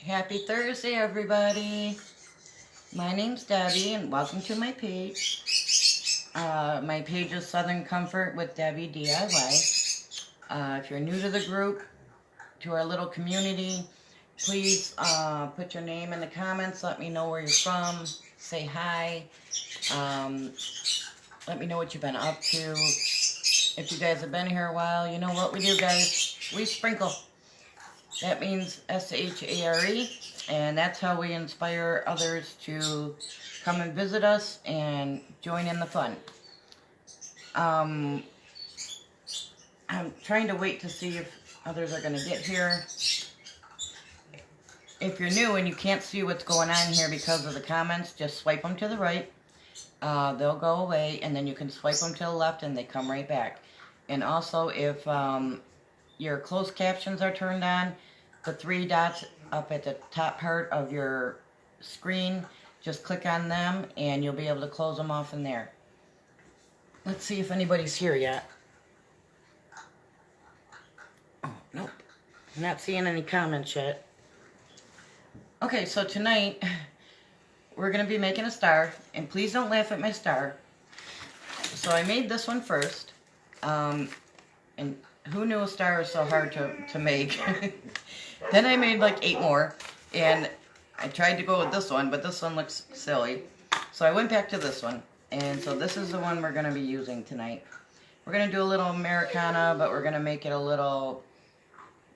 Happy Thursday, everybody. My name's Debbie, and welcome to my page. My page is Southern Comfort with Debbie DIY. If you're new to the group, to our little community, please put your name in the comments. Let me know where you're from. Say hi. Let me know what you've been up to. If you guys have been here a while, you know what we do, guys. We sprinkle. That means SHARE, and that's how we inspire others to come and visit us and join in the fun. I'm trying to wait to see if others are going to get here. If you're new and you can't see what's going on here because of the comments, just swipe them to the right. They'll go away, and then you can swipe them to the left and they come right back. And also, if your closed captions are turned on, the three dots up at the top part of your screen, just click on them and you'll be able to close them off in there. Let's see if anybody's here yet. Oh, nope. I'm not seeing any comments yet. Okay, so tonight we're going to be making a star, and please don't laugh at my star. So I made this one first, and who knew a star is so hard to make? Then I made like 8 more, and I tried to go with this one, but this one looks silly. So I went back to this one, and so this is the one we're going to be using tonight. We're going to do a little Americana, but we're going to make it a little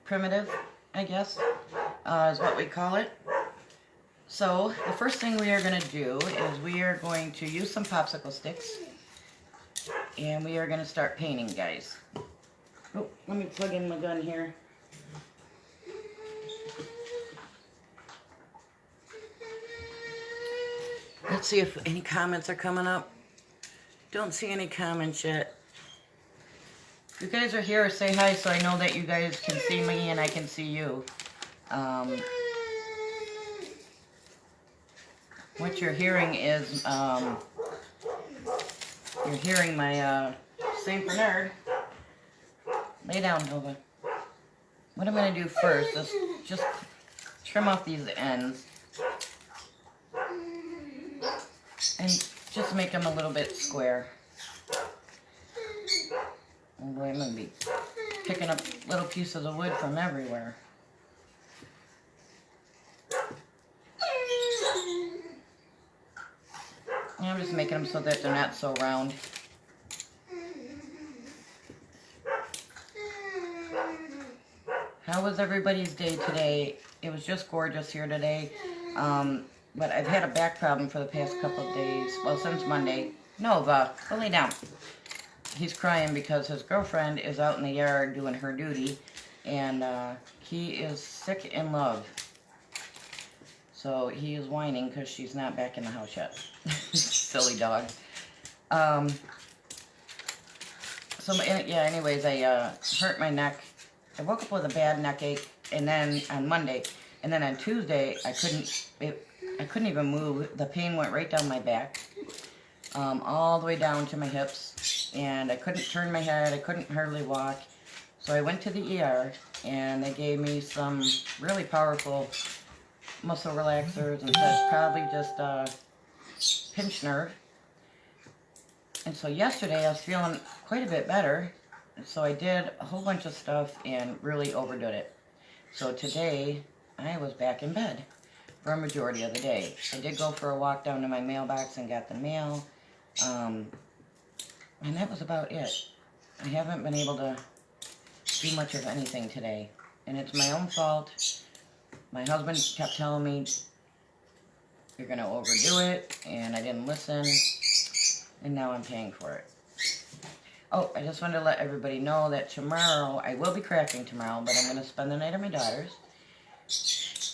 primitive, I guess, is what we call it. So the first thing we are going to do is we are going to use some popsicle sticks, and we are going to start painting, guys. Oh, let me plug in my gun here. Let's see if any comments are coming up. Don't see any comments yet. If you guys are here, say hi so I know that you guys can see me and I can see you. What you're hearing is, you're hearing my St. Bernard. Lay down, Nova. What I'm going to do first is just trim off these ends. And just make them a little bit square. Oh boy, I'm going to be picking up little pieces of wood from everywhere. And I'm just making them so that they're not so round. How was everybody's day today? It was just gorgeous here today. But I've had a back problem for the past couple of days. Well, since Monday. Nova, go lay down. He's crying because his girlfriend is out in the yard doing her duty. And he is sick in love. So he is whining because she's not back in the house yet. Silly dog. So, yeah, anyways, I hurt my neck. I woke up with a bad neck ache, and then on Monday, and then on Tuesday, I couldn't even move. The pain went right down my back, all the way down to my hips, and I couldn't turn my head. I couldn't hardly walk. So I went to the ER, and they gave me some really powerful muscle relaxers, and said probably just pinched nerve. And so yesterday, I was feeling quite a bit better. So I did a whole bunch of stuff and really overdid it. So today, I was back in bed for a majority of the day. I did go for a walk down to my mailbox and got the mail. And that was about it. I haven't been able to do much of anything today. And it's my own fault. My husband kept telling me, you're going to overdo it. And I didn't listen. And now I'm paying for it. Oh, I just wanted to let everybody know that tomorrow, I will be crafting tomorrow, but I'm going to spend the night at my daughter's.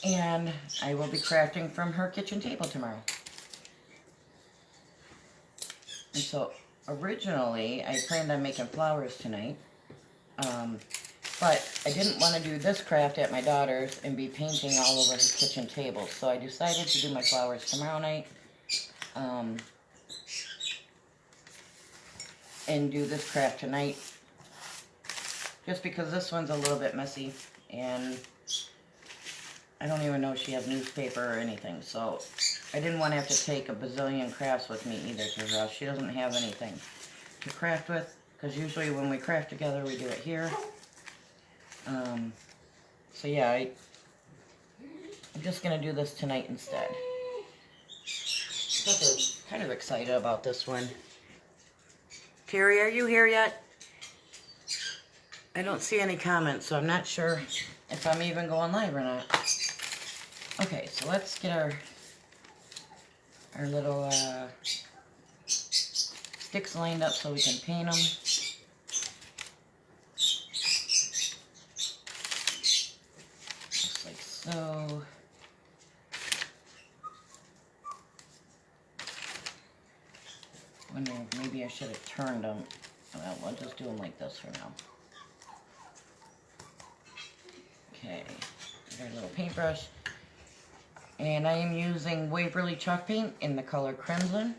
And I will be crafting from her kitchen table tomorrow. And so, originally, I planned on making flowers tonight. But I didn't want to do this craft at my daughter's and be painting all over her kitchen table. So I decided to do my flowers tomorrow night. And do this craft tonight, just because this one's a little bit messy, and I don't even know if she has newspaper or anything, so I didn't want to have to take a bazillion crafts with me either to her house. She doesn't have anything to craft with, because usually when we craft together, we do it here. So yeah, I'm just going to do this tonight instead. But I'm kind of excited about this one. Terry, are you here yet? I don't see any comments, so I'm not sure if I'm even going live or not. Okay, so let's get our little sticks lined up so we can paint them. Just like so. Wonder if maybe I should have turned them. Well, we'll just do them like this for now. Okay, got a little paintbrush. And I am using Waverly chalk paint in the color Crimson.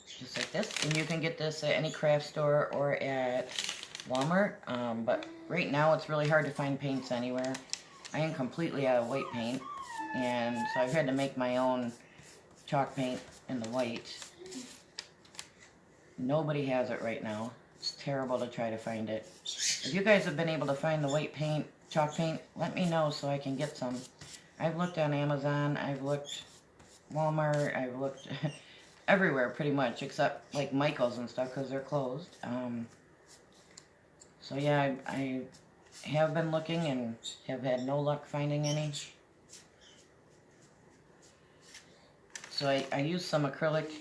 Just like this. And you can get this at any craft store or at Walmart. But right now it's really hard to find paints anywhere. I am completely out of white paint. And so I've had to make my own chalk paint in the white. Nobody has it right now. It's terrible to try to find it. If you guys have been able to find the white paint, chalk paint, let me know so I can get some. I've looked on Amazon, I've looked Walmart, I've looked everywhere pretty much, except like Michael's and stuff because they're closed. So yeah, I have been looking and have had no luck finding any. So I used some acrylic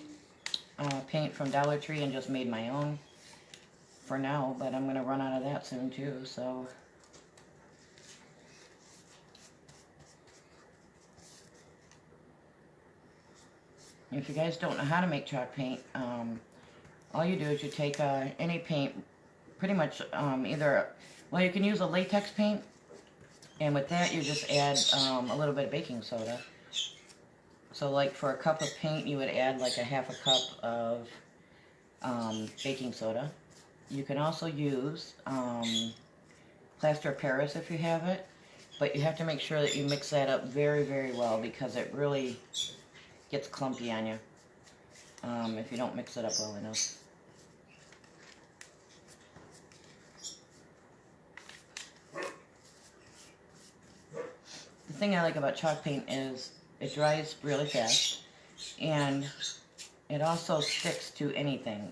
paint from Dollar Tree and just made my own for now, but I'm going to run out of that soon too, so... If you guys don't know how to make chalk paint, all you do is you take any paint, pretty much either, well, you can use a latex paint, and with that you just add a little bit of baking soda. So like for a cup of paint, you would add like a half a cup of baking soda. You can also use plaster of Paris if you have it, but you have to make sure that you mix that up very, very well because it really gets clumpy on you if you don't mix it up well enough. The thing I like about chalk paint is it dries really fast and it also sticks to anything.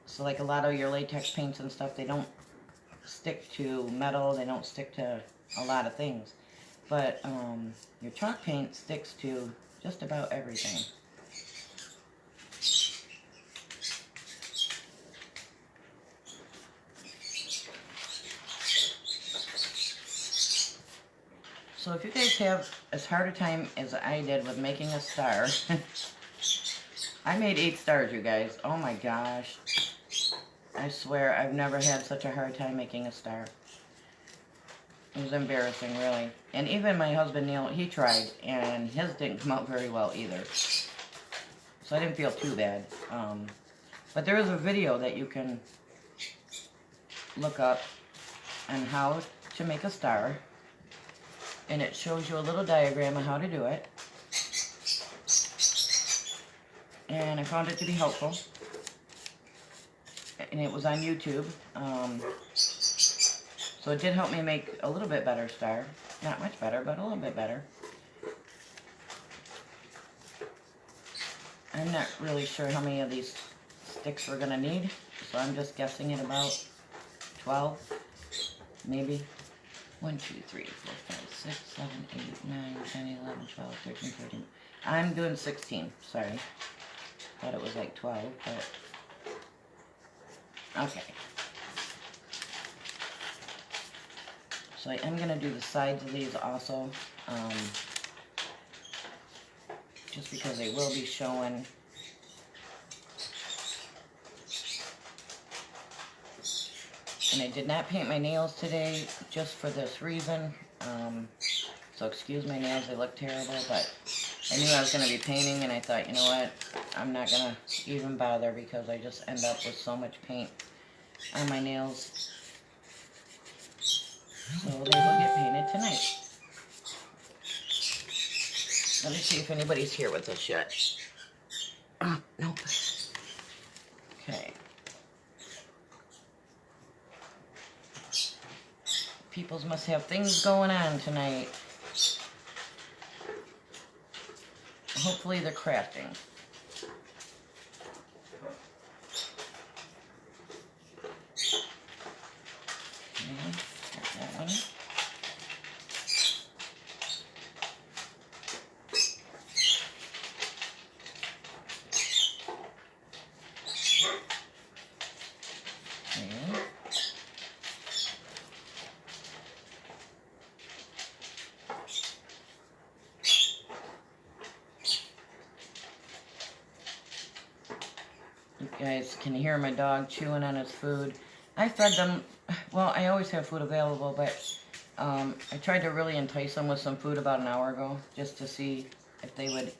So like a lot of your latex paints and stuff, they don't stick to metal, they don't stick to a lot of things. But your chalk paint sticks to just about everything. So if you guys have as hard a time as I did with making a star, I made 8 stars, you guys. Oh my gosh. I swear I've never had such a hard time making a star. It was embarrassing, really. And even my husband, Neil, he tried, and his didn't come out very well either. So I didn't feel too bad. But there is a video that you can look up on how to make a star. And it shows you a little diagram of how to do it. And I found it to be helpful. And it was on YouTube. So it did help me make a little bit better star. Not much better, but a little bit better. I'm not really sure how many of these sticks we're going to need. So I'm just guessing at about 12, maybe. 1, 2, 3, 4, 5, 6, 7, 8, 9, 10, 11, 12, 13, 14. I'm doing 16, sorry. Thought it was like 12, but... Okay. So I am going to do the sides of these also, just because they will be showing. And I did not paint my nails today just for this reason, so excuse my nails, they look terrible, but I knew I was going to be painting and I thought, you know what, I'm not going to even bother because I just end up with so much paint on my nails. So they will get painted tonight. Let me see if anybody's here with us yet. Nope. Okay. Peoples must have things going on tonight. Hopefully they're crafting. Okay, got that one. You guys can hear my dog chewing on his food. I fed them, well, I always have food available, but I tried to really entice them with some food about an hour ago, just to see if they would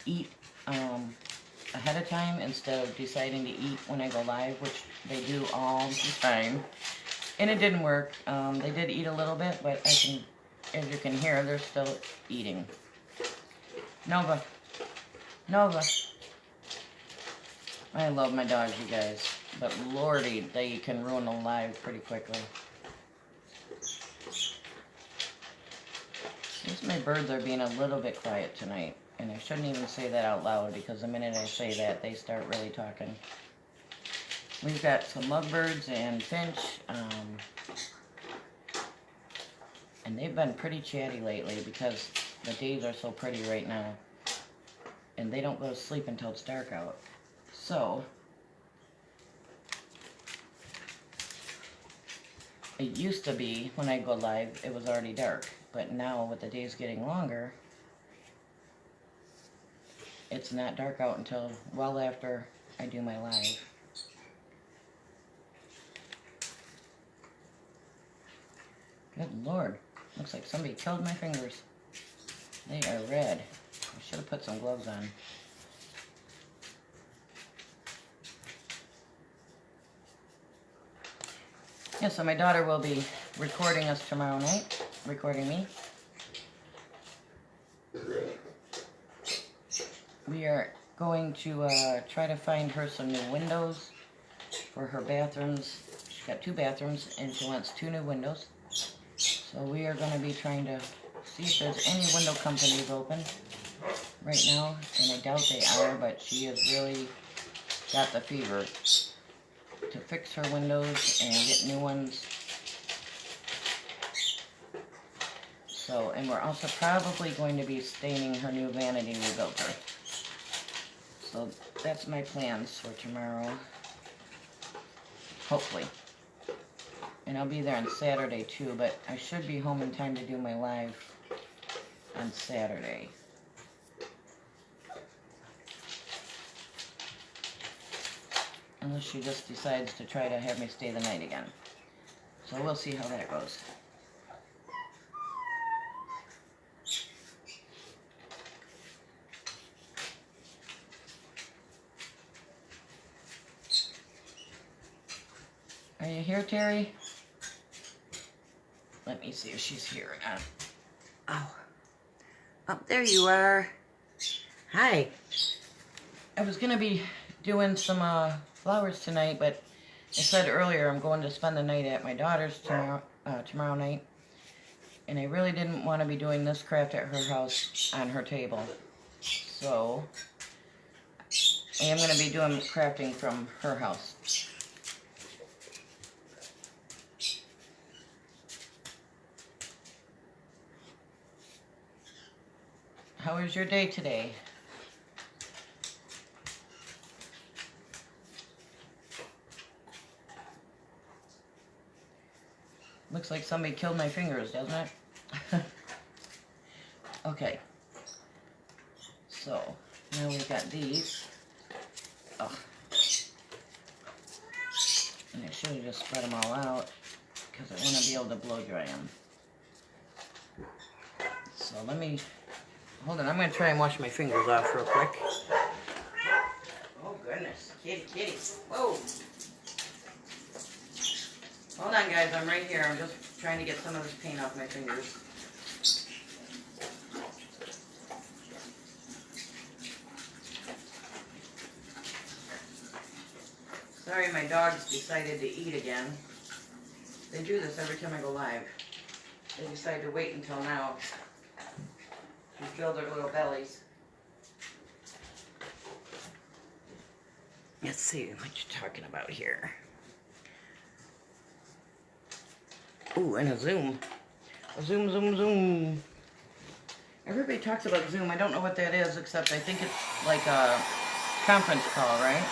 eat ahead of time instead of deciding to eat when I go live, which they do all the time. And it didn't work. They did eat a little bit, but as you can hear, they're still eating. Nova. Nova. I love my dogs, you guys, but lordy, they can ruin a live pretty quickly. These my birds are being a little bit quiet tonight, and I shouldn't even say that out loud because the minute I say that, they start really talking. We've got some lovebirds and finch, and they've been pretty chatty lately because the days are so pretty right now, and they don't go to sleep until it's dark out. So, it used to be, when I go live, it was already dark. But now, with the days getting longer, it's not dark out until well after I do my live. Good Lord. Looks like somebody killed my fingers. They are red. I should have put some gloves on. Yeah, so my daughter will be recording us tomorrow night, recording me. We are going to try to find her some new windows for her bathrooms. She's got 2 bathrooms and she wants 2 new windows. So we are going to be trying to see if there's any window companies open right now. And I doubt they are, but she has really got the fever to fix her windows and get new ones. So, and we're also probably going to be staining her new vanity we built her. So that's my plans for tomorrow. Hopefully. And I'll be there on Saturday too, but I should be home in time to do my live on Saturday. Unless she just decides to try to have me stay the night again. So we'll see how that goes. Are you here, Terry? Let me see if she's here or not. Oh. Oh, there you are. Hi. I was going to be doing some flowers tonight, but I said earlier I'm going to spend the night at my daughter's tomorrow night, and I really didn't want to be doing this craft at her house on her table. So I am going to be doing crafting from her house. How was your day today? Looks like somebody killed my fingers, doesn't it? Okay. So, now we've got these. Oh. And I should have just spread them all out because I want to be able to blow dry them. So let me, hold on, I'm going to try and wash my fingers off real quick. Oh goodness, kitty. Whoa. Hold on guys, I'm right here. I'm just trying to get some of this paint off my fingers. Sorry, my dogs decided to eat again. They do this every time I go live. They decide to wait until now to fill their little bellies. Let's see what you're talking about here. Ooh, and a Zoom. A Zoom, Zoom, Zoom. Everybody talks about Zoom. I don't know what that is, except I think it's like a conference call, right?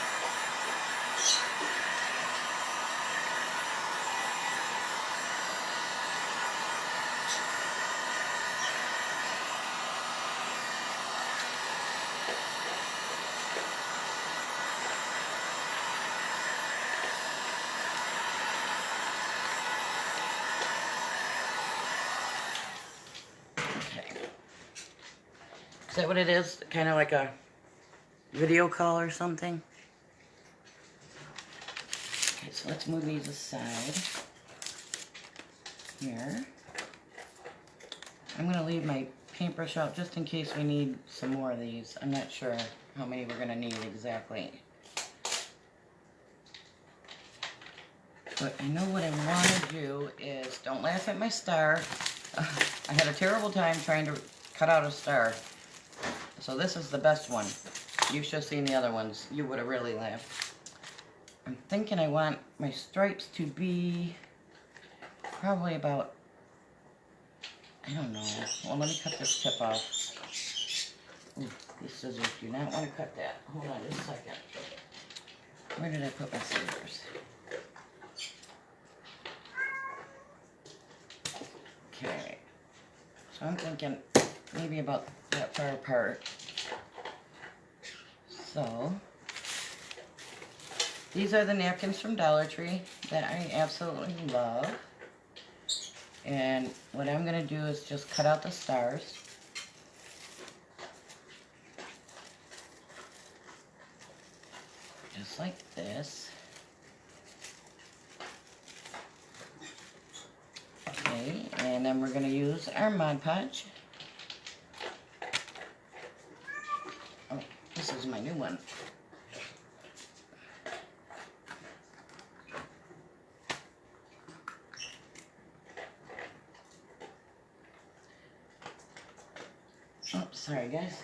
Is that what it is? Kind of like a video call or something? Okay, so let's move these aside. Here. I'm going to leave my paintbrush out just in case we need some more of these. I'm not sure how many we're going to need exactly. But I know what I want to do is, don't laugh at my star. I had a terrible time trying to cut out a star. So this is the best one. You should have seen the other ones. You would have really laughed. I'm thinking I want my stripes to be probably about, I don't know. Well, let me cut this tip off. Ooh, these scissors do not want to cut that. Hold on just a second. Where did I put my scissors? Okay. So I'm thinking maybe about that far apart. So, these are the napkins from Dollar Tree that I absolutely love. And what I'm going to do is just cut out the stars. Just like this. Okay, and then we're going to use our Mod Podge. Oh, this is my new one. Oh, sorry guys.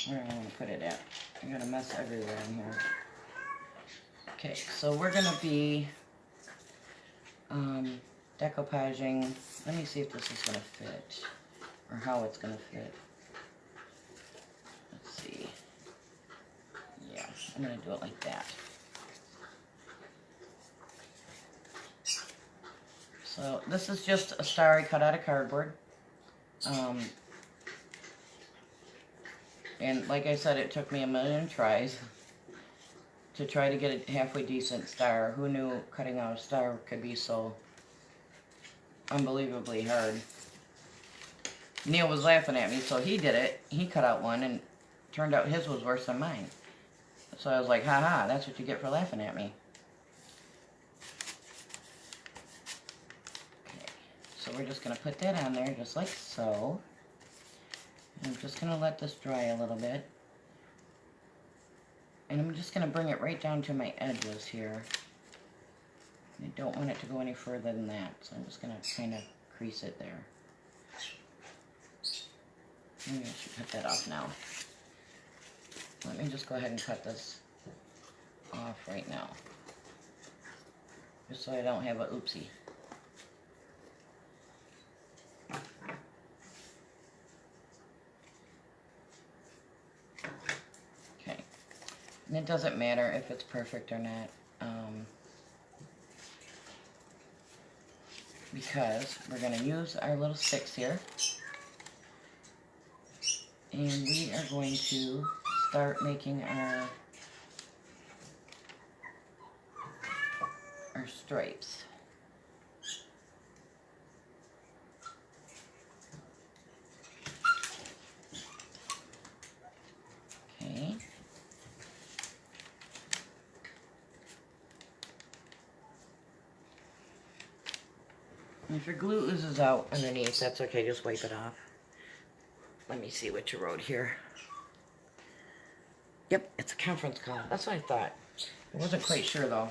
Where am I going to put it at? I'm going to mess everywhere in here. Okay, so we're going to be decoupaging. Let me see if this is going to fit, or how it's going to fit. Let's see. Yeah, I'm going to do it like that. So this is just a star I cut out of cardboard. And like I said, it took me a million tries to try to get a halfway decent star. Who knew cutting out a star could be so unbelievably hard? Neil was laughing at me, so he did it. He cut out one, and turned out his was worse than mine. So I was like, haha, that's what you get for laughing at me. Okay, so we're just going to put that on there just like so. I'm just going to let this dry a little bit. And I'm just going to bring it right down to my edges here. I don't want it to go any further than that, so I'm just going to kind of crease it there. Maybe I should cut that off now. Let me just go ahead and cut this off right now. Just so I don't have a oopsie. Okay. And it doesn't matter if it's perfect or not. Because we're going to use our little sticks here. And we are going to start making our stripes. Okay. if your glue oozes out underneath, that's okay, just wipe it off. Let me see what you wrote here. Yep, it's a conference call. That's what I thought. I wasn't quite sure though.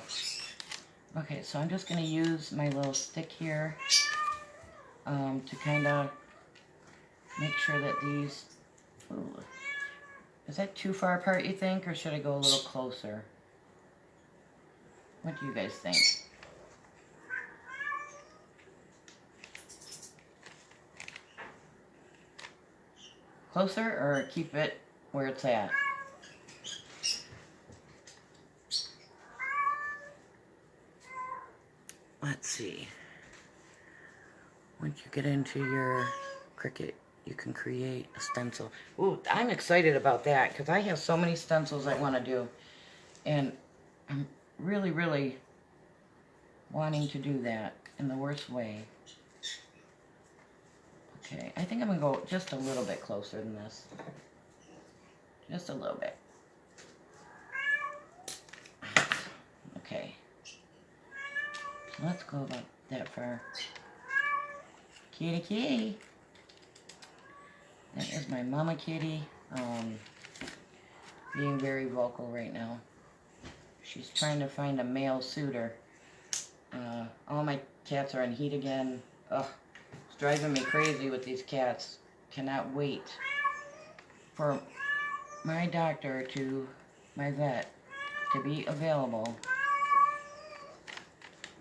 Okay, so I'm just going to use my little stick here to kind of make sure that these... Ooh, is that too far apart, you think, or should I go a little closer? What do you guys think? Closer, or keep it where it's at? Let's see. Once you get into your Cricut, you can create a stencil. Ooh, I'm excited about that because I have so many stencils I want to do. And I'm really, really wanting to do that in the worst way. Okay, I think I'm going to go just a little bit closer than this. Just a little bit. Okay. So let's go about that far. Kitty, kitty. That is my mama kitty, being very vocal right now. She's trying to find a male suitor. All my cats are in heat again. Ugh, it's driving me crazy with these cats. Cannot wait for my doctor my vet, to be available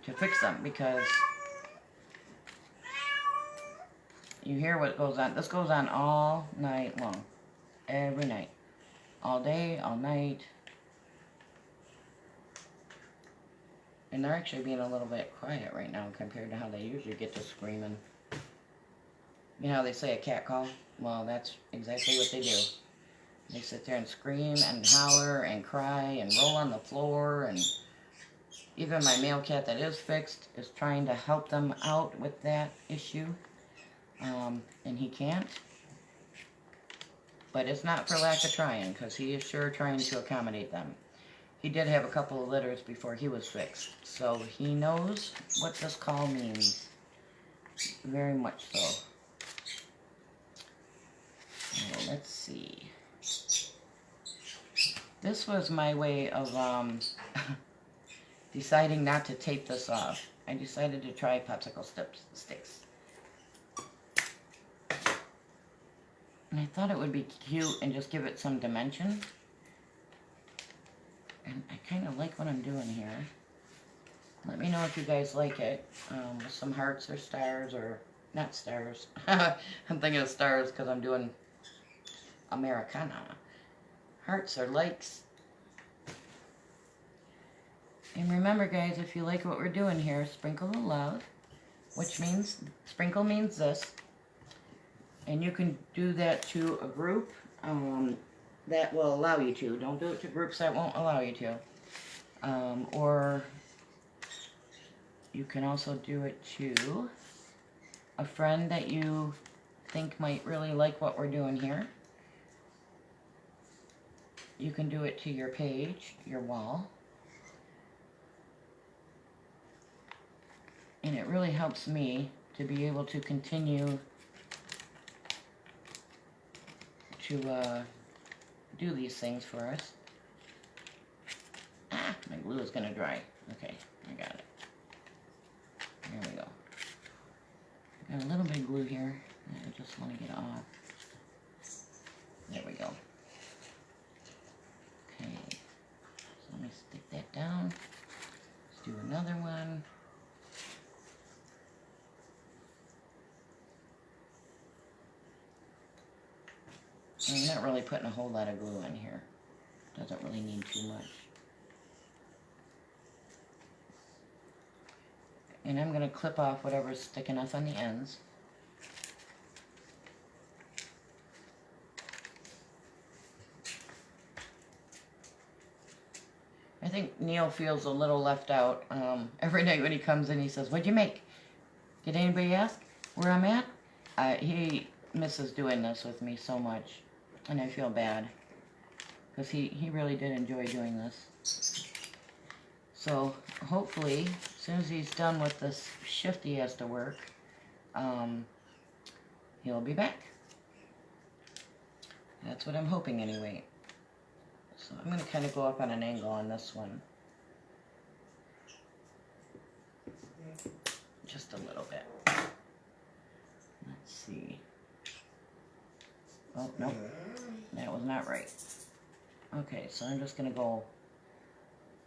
to fix them, because you hear what goes on. This goes on all night long. Every night. All day, all night. And they're actually being a little bit quiet right now compared to how they usually get to screaming. You know how they say a cat call? Well, that's exactly what they do. They sit there and scream and holler and cry and roll on the floor. And even my male cat that is fixed is trying to help them out with that issue. And he can't. But it's not for lack of trying, because he is sure trying to accommodate them. He did have a couple of litters before he was fixed, so he knows what this call means. Very much so. Oh, let's see. This was my way of deciding not to tape this off. I decided to try popsicle sticks. And I thought it would be cute and just give it some dimension. And I kind of like what I'm doing here. Let me know if you guys like it. With some hearts or stars, or not stars. I'm thinking of stars because I'm doing Americana. Hearts or likes. And remember, guys, if you like what we're doing here, sprinkle the love. Which means, sprinkle means this. And you can do that to a group that will allow you to. Don't do it to groups that won't allow you to. Or you can also do it to a friend that you think might really like what we're doing here. You can do it to your page, your wall. And it really helps me to be able to continue to do these things for us. Ah, my glue is going to dry. Okay, I got it. There we go. Got a little bit of glue here that I just want to get off. There we go. Okay, so let me stick that down. Let's do another one. I'm not really putting a whole lot of glue in here. Doesn't really need too much. And I'm going to clip off whatever's sticking up on the ends. I think Neil feels a little left out. Every night when he comes in, he says, "What'd you make? Did anybody ask where I'm at?" He misses doing this with me so much. And I feel bad, because he really did enjoy doing this. So hopefully, as soon as he's done with this shift he has to work, he'll be back. That's what I'm hoping anyway. So I'm going to kind of go up on an angle on this one. Just a little bit. Let's see. Oh, no. That was not right. Okay, so I'm just going to go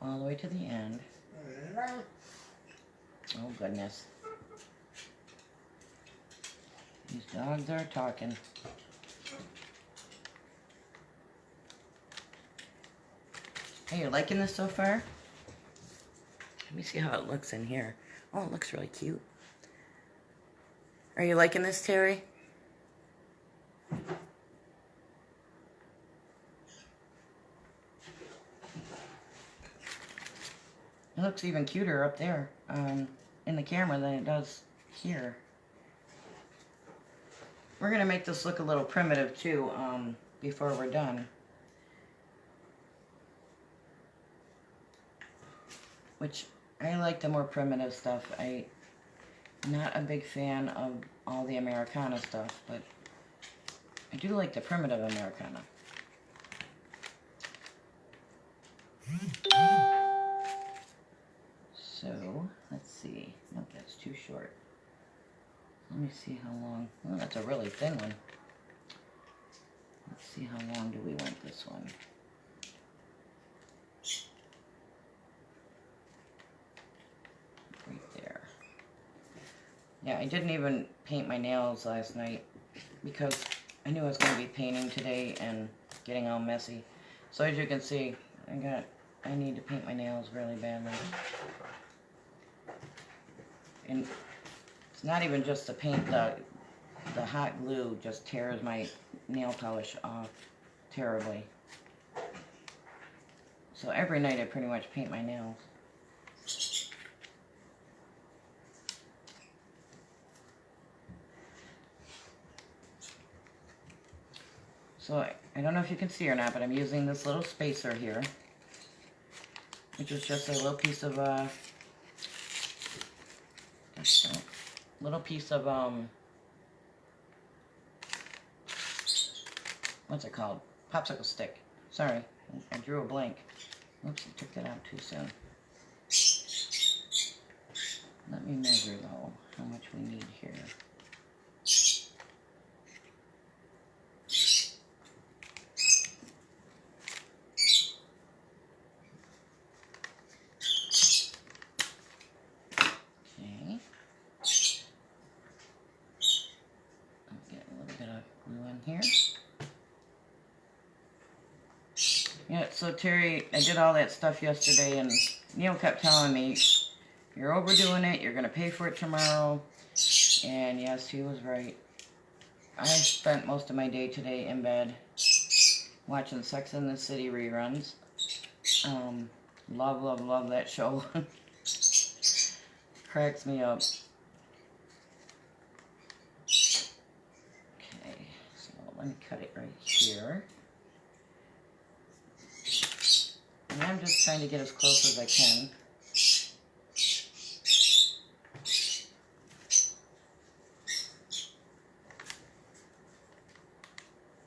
all the way to the end. Oh, goodness. These dogs are talking. Hey, you liking this so far? Let me see how it looks in here. Oh, it looks really cute. Are you liking this, Terry? It looks even cuter up there in the camera than it does here. We're going to make this look a little primitive too before we're done. Which, I like the more primitive stuff. I'm not a big fan of all the Americana stuff, but I do like the primitive Americana. So, let's see. Nope, that's too short. Let me see how long. Oh, that's a really thin one. Let's see how long do we want this one. Right there. Yeah, I didn't even paint my nails last night because I knew I was going to be painting today and getting all messy. So as you can see, I need to paint my nails really badly. And it's not even just the paint, the hot glue just tears my nail polish off terribly. So every night I pretty much paint my nails. So I don't know if you can see or not, but I'm using this little spacer here, which is just a little piece of what's it called? Popsicle stick. Sorry, I drew a blank. Oops, I took that out too soon. Let me measure though how much we need here. Yeah, so Terry, I did all that stuff yesterday, and Neil kept telling me, you're overdoing it, you're going to pay for it tomorrow. And yes, he was right. I spent most of my day today in bed watching Sex and the City reruns. Love, love, love that show. Cracks me up. Okay, so let me cut it right here. And I'm just trying to get as close as I can.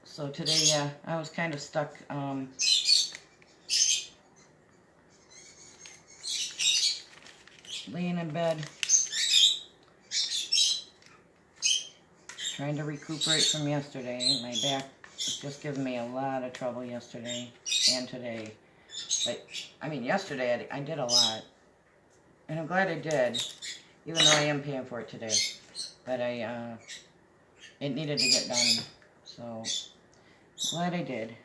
So today, yeah, I was kind of stuck laying in bed, trying to recuperate from yesterday. My back was just giving me a lot of trouble yesterday and today. But, I mean, yesterday I did a lot, and I'm glad I did, even though I am paying for it today. But it needed to get done, so glad I did.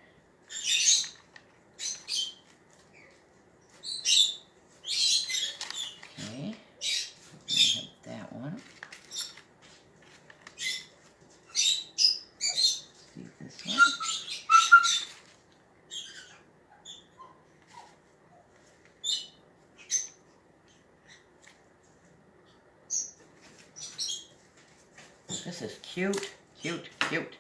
Okay, I have that one. See this one. This is cute, cute, cute.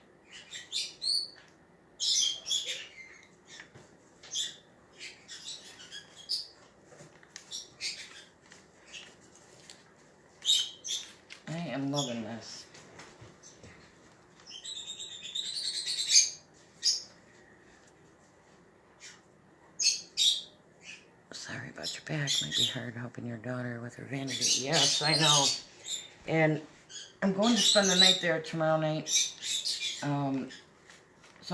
I am loving this. Sorry about your back. Might be hard helping your daughter with her vanity. Yes, I know. And I'm going to spend the night there tomorrow night. So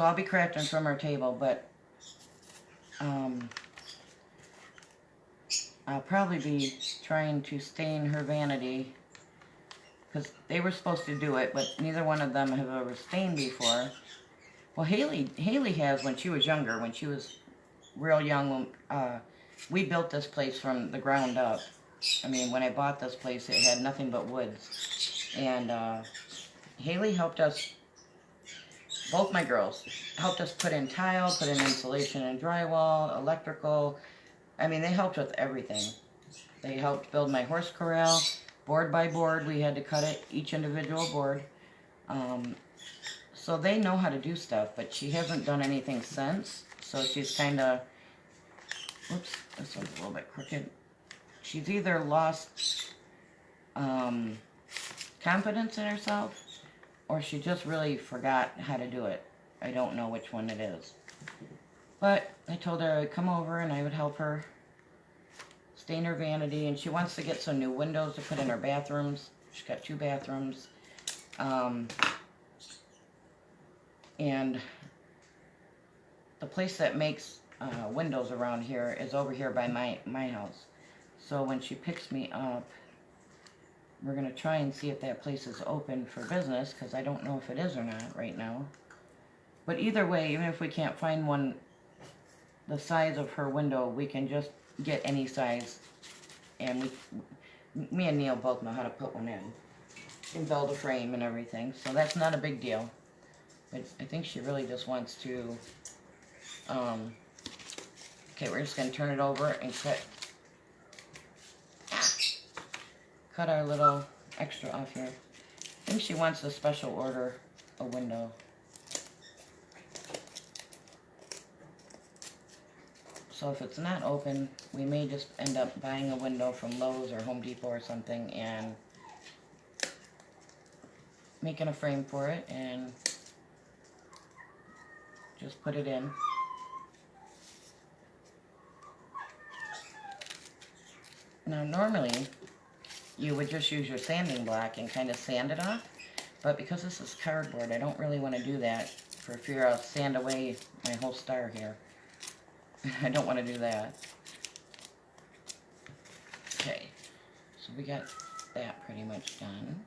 I'll be crafting from our table, but I'll probably be trying to stain her vanity, because they were supposed to do it, but neither one of them have ever stained before. Well, Haley has when she was younger, when she was real young. We built this place from the ground up. I mean, when I bought this place, it had nothing but woods. And Haley helped us, both my girls, helped us put in tile, put in insulation and drywall, electrical. I mean, they helped with everything. They helped build my horse corral, board by board. We had to cut it, each individual board. So they know how to do stuff, but she hasn't done anything since. So she's kind of, oops, this one's a little bit crooked. She's either lost confidence in herself, or she just really forgot how to do it. I don't know which one it is. But I told her I would come over and I would help her stain her vanity, and she wants to get some new windows to put in her bathrooms. She's got 2 bathrooms. And the place that makes windows around here is over here by my house. So when she picks me up, we're going to try and see if that place is open for business, because I don't know if it is or not right now. But either way, even if we can't find one the size of her window, we can just get any size. And me and Neil both know how to put one in. And build a frame and everything. So that's not a big deal. But I think she really just wants to... okay, we're just going to turn it over and cut our little extra off here. I think she wants to special order a window. So if it's not open, we may just end up buying a window from Lowe's or Home Depot or something and making a frame for it and just put it in. Now normally you would just use your sanding block and kind of sand it off, but because this is cardboard, I don't really want to do that for fear I'll sand away my whole star here. I don't want to do that. Okay, so we got that pretty much done.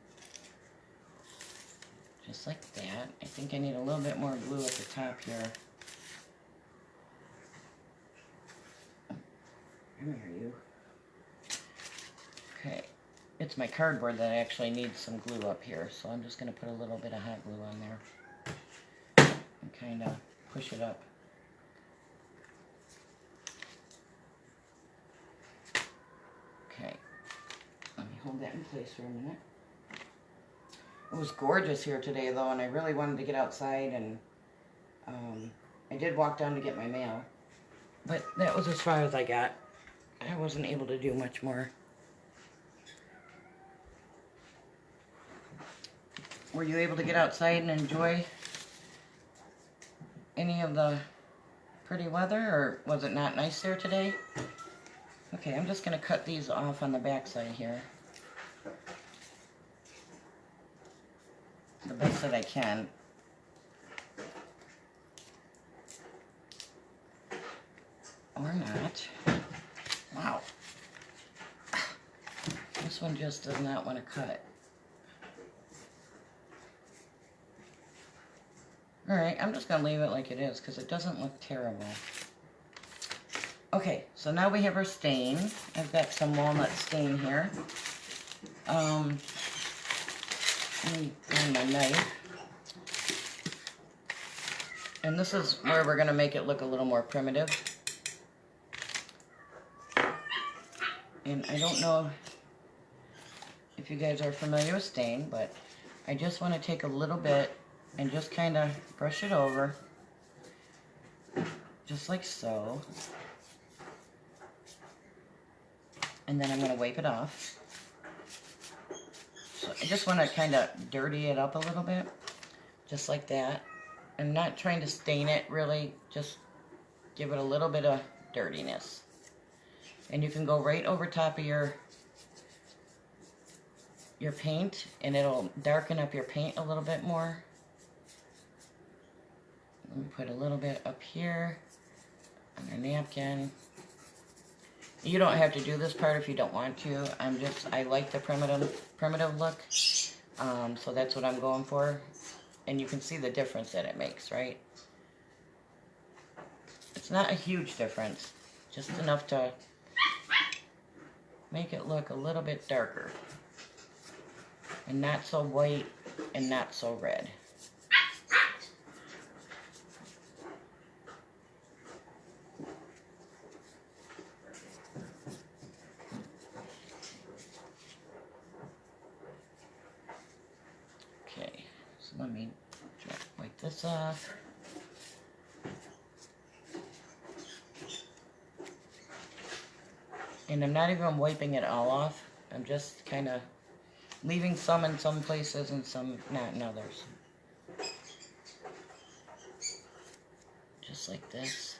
Just like that. I think I need a little bit more glue at the top here. Come here, you. Okay, it's my cardboard that actually needs some glue up here, so I'm just going to put a little bit of hot glue on there and kind of push it up. Okay, let me hold that in place for a minute. It was gorgeous here today, though, and I really wanted to get outside, and I did walk down to get my mail, but that was as far as I got. I wasn't able to do much more. Were you able to get outside and enjoy any of the pretty weather, or was it not nice there today? Okay, I'm just going to cut these off on the back side here. The best that I can. Or not. Wow. This one just does not want to cut. Alright, I'm just going to leave it like it is because it doesn't look terrible. Okay, so now we have our stain. I've got some walnut stain here. Let me find my knife. And this is where we're going to make it look a little more primitive. And I don't know if you guys are familiar with stain, but I just want to take a little bit and just kind of brush it over. Just like so. And then I'm going to wipe it off. So I just want to kind of dirty it up a little bit, just like that. I'm not trying to stain it really, just give it a little bit of dirtiness. And you can go right over top of your paint, and it'll darken up your paint a little bit more. Let me put a little bit up here on a napkin. You don't have to do this part if you don't want to. I like the primitive look, so that's what I'm going for. And you can see the difference that it makes, right? It's not a huge difference, just enough to make it look a little bit darker. And not so white and not so red. Okay, so let me wipe this off. And I'm not even wiping it all off. I'm just kind of leaving some in some places and some not in others. Just like this.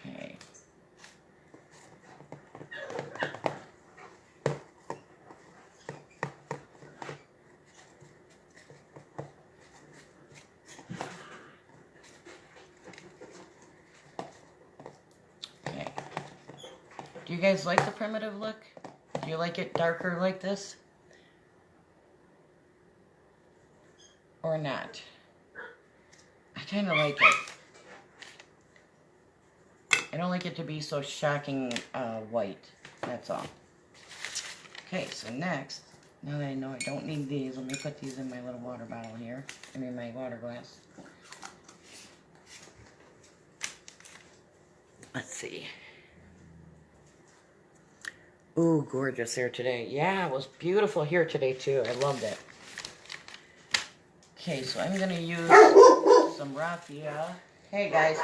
Okay. Do you guys like the primitive look? Do you like it darker like this? Or not? I kind of like it. I don't like it to be so shocking white. That's all. Okay, so next, now that I know I don't need these, let me put these in my little water bottle here. I mean my water glass. Let's see. Ooh, gorgeous here today. Yeah, it was beautiful here today too. I loved it. Okay, so I'm going to use some raffia. Hey guys.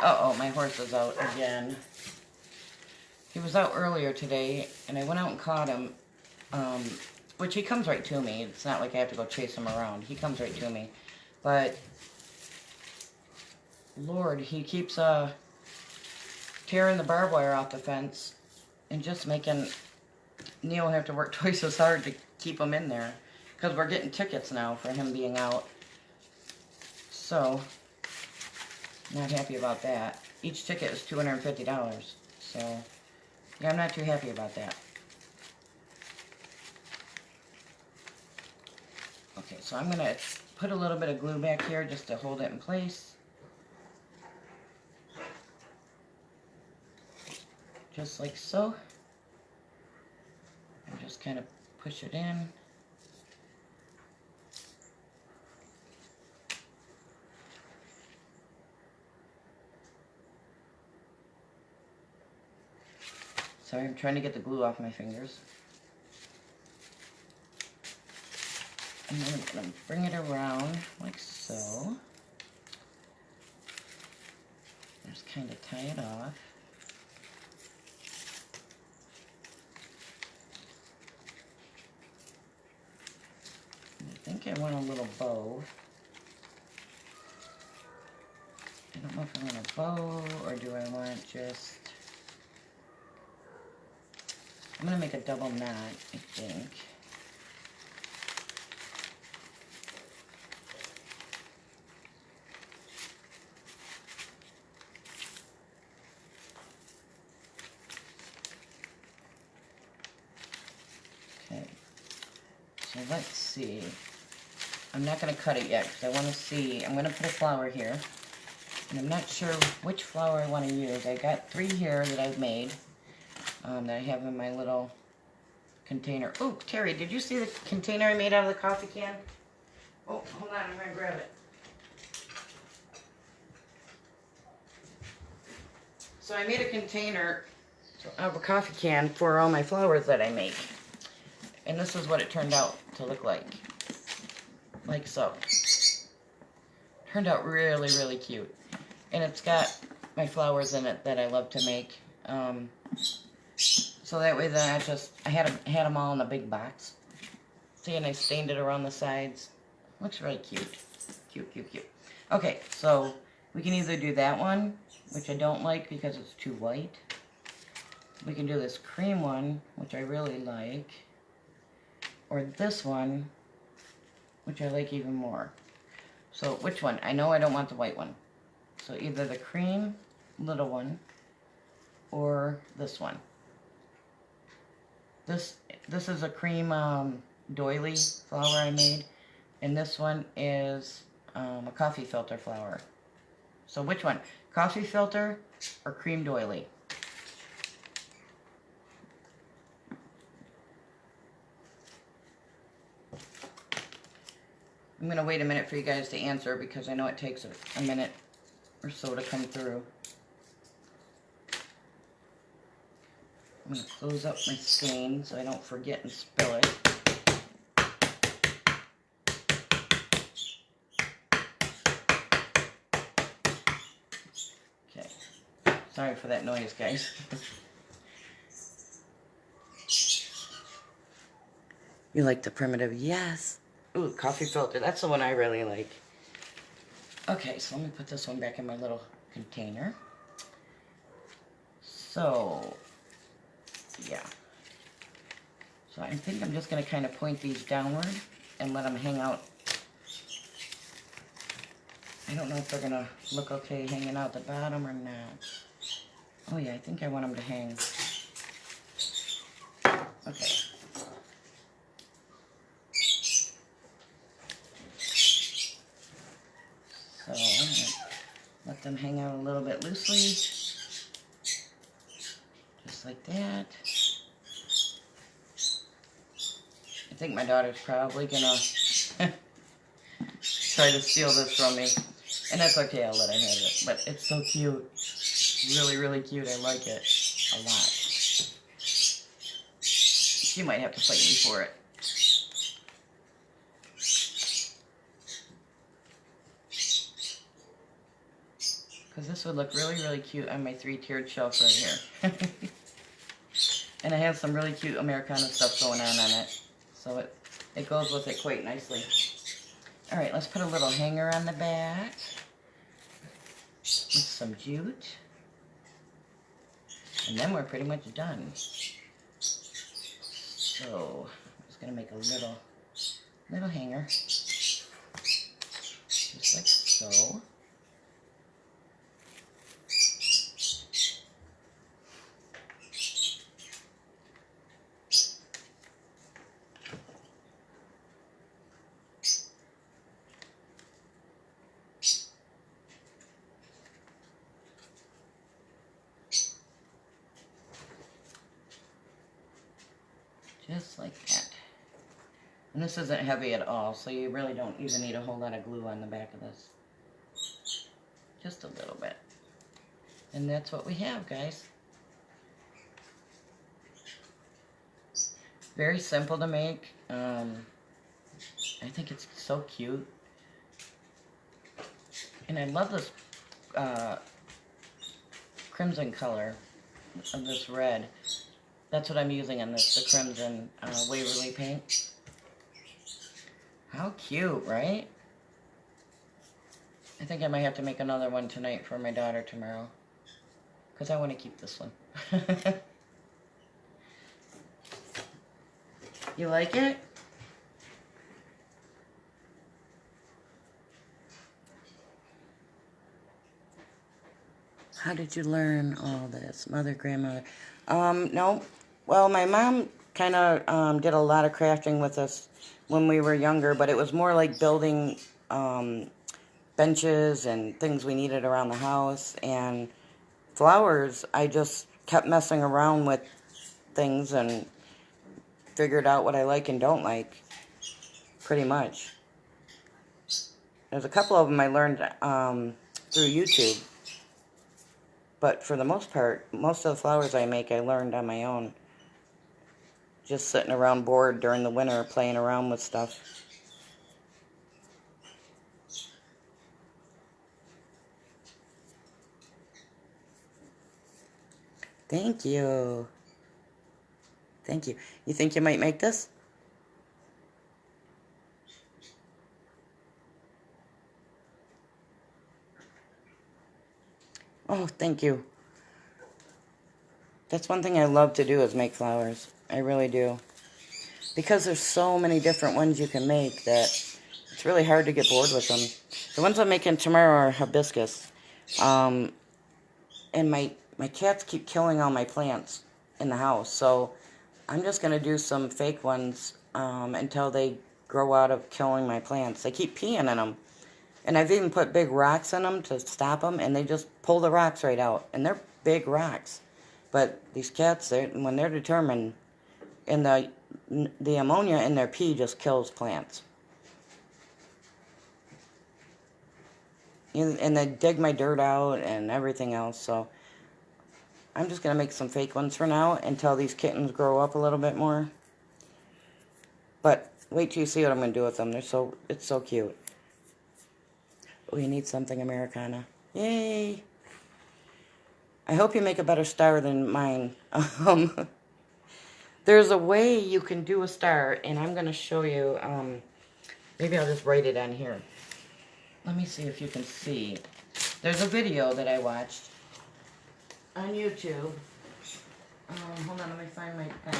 Uh-oh, my horse is out again. He was out earlier today, and I went out and caught him. Which he comes right to me. It's not like I have to go chase him around. He comes right to me. But, Lord, he keeps tearing the barbed wire off the fence and just making Neil have to work twice as hard to keep him in there. Because we're getting tickets now for him being out. So, not happy about that. Each ticket is $250. So, yeah, I'm not too happy about that. Okay, so I'm going to put a little bit of glue back here just to hold it in place. Just like so. And just kind of push it in. Sorry, I'm trying to get the glue off my fingers. And then I'm going to bring it around like so. Just kind of tie it off. I think I want a little bow. I don't know if I want a bow or do I want just... I'm going to make a double knot, I think. Okay. So let's see. I'm not going to cut it yet because I want to see. I'm going to put a flower here. And I'm not sure which flower I want to use. I got 3 here that I've made. That I have in my little container. Oh, Terry, did you see the container I made out of the coffee can? Oh, hold on, I'm going to grab it. So I made a container of a coffee can for all my flowers that I make. And this is what it turned out to look like. Like so. Turned out really, really cute. And it's got my flowers in it that I love to make. So that way then I had them all in a big box. See, and I stained it around the sides. Looks really cute. Cute, cute, cute. Okay, so we can either do that one, which I don't like because it's too white. We can do this cream one, which I really like. Or this one, which I like even more. So which one? I know I don't want the white one. So either the cream little one or this one. This is a cream doily flower I made. And this one is a coffee filter flower. So which one? Coffee filter or cream doily? I'm going to wait a minute for you guys to answer because I know it takes a minute or so to come through. I'm going to close up my stain so I don't forget and spill it. Okay. Sorry for that noise, guys. You like the primitive? Yes. Ooh, coffee filter. That's the one I really like. Okay, so let me put this one back in my little container. So, yeah. So I think I'm just going to kind of point these downward and let them hang out. I don't know if they're going to look okay hanging out the bottom or not. Oh yeah, I think I want them to hang. Okay. So I'm going to let them hang out a little bit loosely. Just like that. I think my daughter's probably going to try to steal this from me. And that's okay, I'll let her have it. But it's so cute. Really, really cute. I like it a lot. She might have to fight me for it. Because this would look really, really cute on my 3-tiered shelf right here. And I have some really cute Americana stuff going on it. So it goes with it quite nicely. Alright, let's put a little hanger on the back. With some jute. And then we're pretty much done. So, I'm just going to make a little hanger. Just like so. Just like that. And this isn't heavy at all, so you really don't even need a whole lot of glue on the back of this. Just a little bit. And that's what we have, guys. Very simple to make. I think it's so cute. And I love this crimson color of this red. That's what I'm using in this, the crimson Waverly paint. How cute, right? I think I might have to make another one tonight for my daughter tomorrow. Because I want to keep this one. You like it? How did you learn all this? Mother, grandmother? No. Well, my mom kind of did a lot of crafting with us when we were younger, but it was more like building benches and things we needed around the house. And flowers, I just kept messing around with things and figured out what I like and don't like, pretty much. There's a couple of them I learned through YouTube. But for the most part, most of the flowers I make, I learned on my own. Just sitting around bored during the winter, playing around with stuff. Thank you. Thank you. You think you might make this? Oh, thank you. That's one thing I love to do is make flowers. I really do. Because there's so many different ones you can make that it's really hard to get bored with them. The ones I'm making tomorrow are hibiscus. And my cats keep killing all my plants in the house. So I'm just going to do some fake ones until they grow out of killing my plants. They keep peeing in them. And I've even put big rocks in them to stop them, and they just pull the rocks right out. And they're big rocks. But these cats, when they're determined, and the ammonia in their pee just kills plants. And they dig my dirt out and everything else. So I'm just going to make some fake ones for now until these kittens grow up a little bit more. But wait till you see what I'm going to do with them. It's so cute. We need something Americana. Yay! I hope you make a better star than mine. There's a way you can do a star, and I'm going to show you. Maybe I'll just write it on here. Let me see if you can see. There's a video that I watched on YouTube. Hold on, let me find my pen.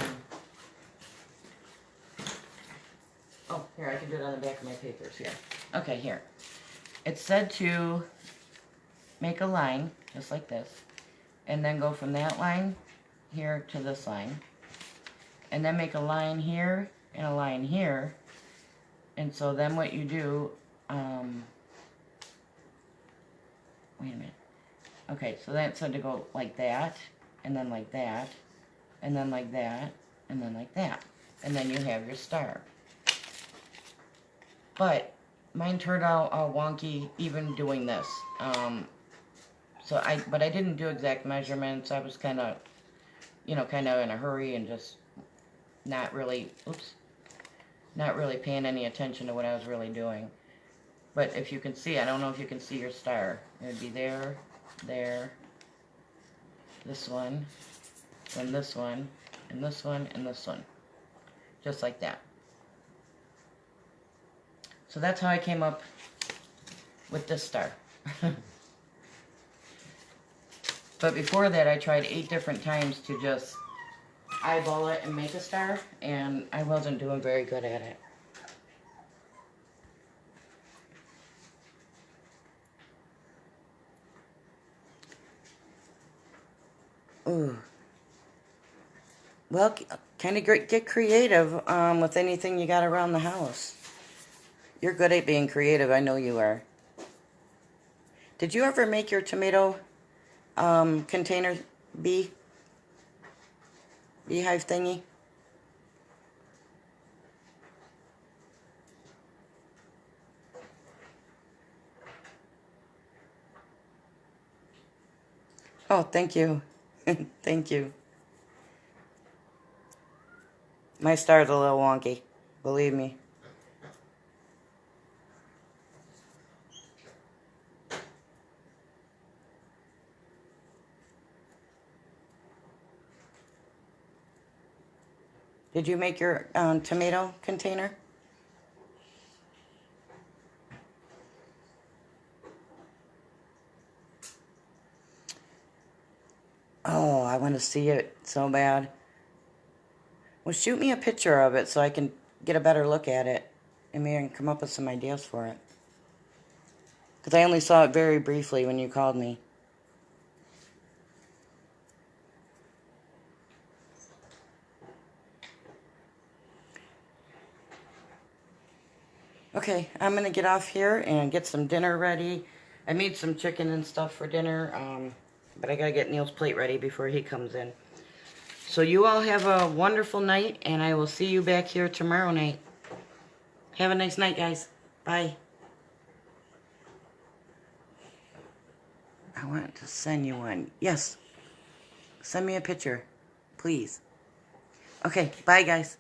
Oh, here, I can do it on the back of my papers here. Okay, here. It said to make a line, just like this, and then go from that line here to this line, and then make a line here and a line here, and so then what you do, wait a minute, okay, so then it said to go like that, and then like that, and then like that, and then like that, and then you have your star. But mine turned out all wonky even doing this. But I didn't do exact measurements. I was kind of, kind of in a hurry and just not really paying any attention to what I was really doing. But if you can see, I don't know if you can see your star. It would be there, there, this one, then this one, and this one, and this one. Just like that. So that's how I came up with this star. But before that, I tried 8 different times to just eyeball it and make a star, and I wasn't doing very good at it. Ooh. Well, kind of get creative with anything you got around the house. You're good at being creative, I know you are. Did you ever make your tomato container beehive thingy? Oh, thank you. Thank you. My star's a little wonky, believe me. Did you make your tomato container? Oh, I want to see it so bad. Well, shoot me a picture of it so I can get a better look at it. And maybe I can come up with some ideas for it. Because I only saw it very briefly when you called me. Okay, I'm going to get off here and get some dinner ready. I made some chicken and stuff for dinner, but I got to get Neil's plate ready before he comes in. So you all have a wonderful night, and I will see you back here tomorrow night. Have a nice night, guys. Bye. I want to send you one. Yes. Send me a picture, please. Okay, bye, guys.